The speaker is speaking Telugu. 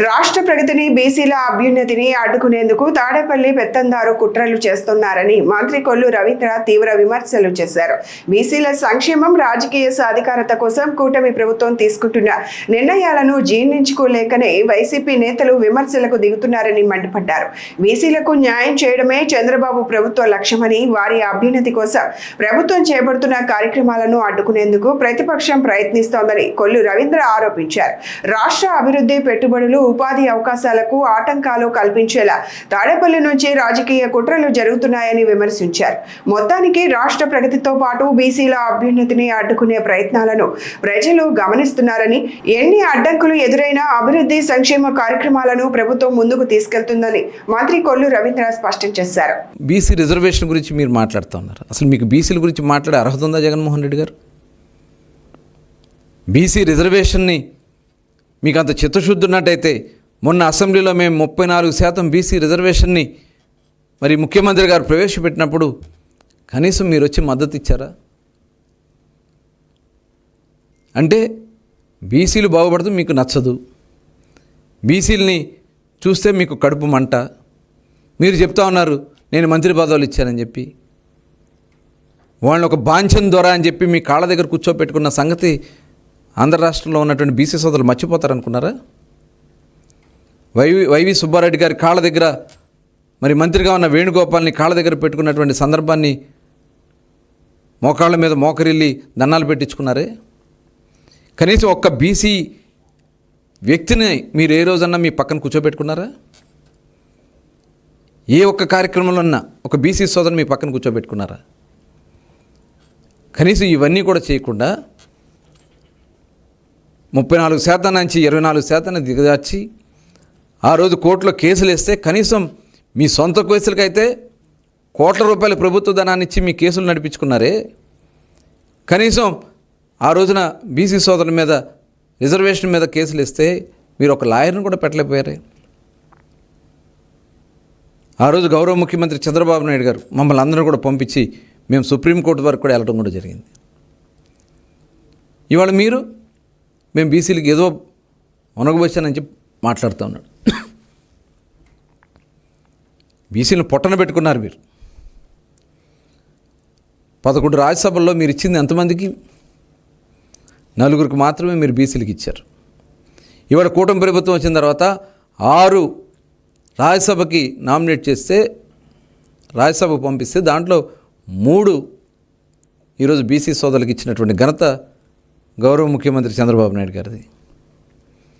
రాష్ట్ర ప్రగతిని బీసీల అభ్యున్నతిని అడ్డుకునేందుకు తాడేపల్లి పెత్తందారు కుట్రలు చేస్తున్నారని మంత్రి కొల్లు రవీంద్ర తీవ్ర విమర్శలు చేశారు. బీసీల సంక్షేమం, రాజకీయ సాధికారత కోసం కూటమి ప్రభుత్వం తీసుకుంటున్న నిర్ణయాలను జీర్ణించుకోలేకనే వైసీపీ నేతలు విమర్శలకు దిగుతున్నారని మండిపడ్డారు. బీసీలకు న్యాయం చేయడమే చంద్రబాబు ప్రభుత్వ లక్ష్యమని, వారి అభ్యున్నతి కోసం ప్రభుత్వం చేపడుతున్న కార్యక్రమాలను అడ్డుకునేందుకు ప్రతిపక్షం ప్రయత్నిస్తోందని కొల్లు రవీంద్ర ఆరోపించారు. రాష్ట్ర అభివృద్ధి, పెట్టుబడులు, ఉపాధి అవకాశాలకు ఆటంకాలు కల్పించేలా తాడేపల్లి నుంచి రాజకీయ కుట్రలు జరుగుతున్నాయని విమర్శించారు. మొత్తానికి రాష్ట్ర ప్రగతితో పాటు బీసీల అభ్యున్నతిని అడ్డుకునే ప్రయత్నాలను ప్రజలు గమనిస్తున్నారని, ఎన్ని అడ్డంకులు ఎదురైనా అభివృద్ధి, సంక్షేమ కార్యక్రమాలను ప్రభుత్వం ముందుకు తీసుకెళ్తుందని మంత్రి కొల్లు రవీంద్ర స్పష్టం చేశారు. బీసీ రిజర్వేషన్ గురించి మీరు మాట్లాడుతూ ఉన్నారు. అసలు మీకు బీసీల గురించి మాట్లాడే అర్హత ఉందా జగన్మోహన్ రెడ్డి గారు? బీసీ రిజర్వేషన్ని మీకు అంత చిత్తశుద్ధి ఉన్నట్టయితే మొన్న అసెంబ్లీలో మేము 34% బీసీ రిజర్వేషన్ని మరి ముఖ్యమంత్రి గారు ప్రవేశపెట్టినప్పుడు కనీసం మీరు వచ్చి మద్దతు ఇచ్చారా? అంటే బీసీలు బాగుపడుతూ మీకు నచ్చదు, బీసీలని చూస్తే మీకు కడుపు మంట. మీరు చెప్తా ఉన్నారు నేను మంత్రి పదవులు ఇచ్చానని చెప్పి, వాళ్ళని ఒక బాంఛన్ ద్వారా అని చెప్పి మీ కాళ్ళ దగ్గర కూర్చోపెట్టుకున్న సంగతి ఆంధ్ర రాష్ట్రంలో ఉన్నటువంటి బీసీ సోదరులు మర్చిపోతారనుకున్నారా? వైవి సుబ్బారెడ్డి గారి కాళ్ళ దగ్గర మరి మంత్రిగా ఉన్న వేణుగోపాల్ని కాళ్ళ దగ్గర పెట్టుకున్నటువంటి సందర్భాన్ని మోకాళ్ళ మీద మోకరిల్లి దండాలు పెట్టించుకున్నారే. కనీసం ఒక్క బీసీ వ్యక్తిని మీరు ఏ రోజన్నా మీ పక్కన కూర్చోబెట్టుకున్నారా? ఏ ఒక్క కార్యక్రమంలో ఉన్నా ఒక బీసీ సోదరుని మీ పక్కన కూర్చోబెట్టుకున్నారా? కనీసం ఇవన్నీ కూడా చేయకుండా 34% నుంచి 24% దిగజార్చి ఆ రోజు కోర్టులో కేసులు వేస్తే కనీసం మీ సొంత కేసులకైతే కోట్ల రూపాయల ప్రభుత్వ ధనాన్ని ఇచ్చి మీ కేసులు నడిపించుకున్నారే. కనీసం ఆ రోజున బీసీ సోదరుల మీద రిజర్వేషన్ మీద కేసులు వేస్తే మీరు ఒక లాయర్ని కూడా పెట్టలేకపోయారే. ఆ రోజు గౌరవ ముఖ్యమంత్రి చంద్రబాబు నాయుడు గారు మమ్మల్ని అందరూ కూడా పంపించి మేము సుప్రీంకోర్టు వరకు కూడా వెళ్ళడం కూడా జరిగింది. ఇవాళ మీరు మేము బీసీలకి ఏదో ఒనగబోసానని చెప్పి మాట్లాడుతూ ఉన్నాడు. బీసీలను పొట్టన పెట్టుకున్నారు మీరు. 11 రాజ్యసభల్లో మీరు ఇచ్చింది ఎంతమందికి? 4 మాత్రమే మీరు బీసీలకి ఇచ్చారు. ఇవాళ కూటమి ప్రభుత్వం వచ్చిన తర్వాత 6 రాజ్యసభకి నామినేట్ చేస్తే, రాజ్యసభకు పంపిస్తే దాంట్లో 3 ఈరోజు బీసీ సోదరులకు ఇచ్చినటువంటి ఘనత గౌరవ ముఖ్యమంత్రి చంద్రబాబు నాయుడు గారిది.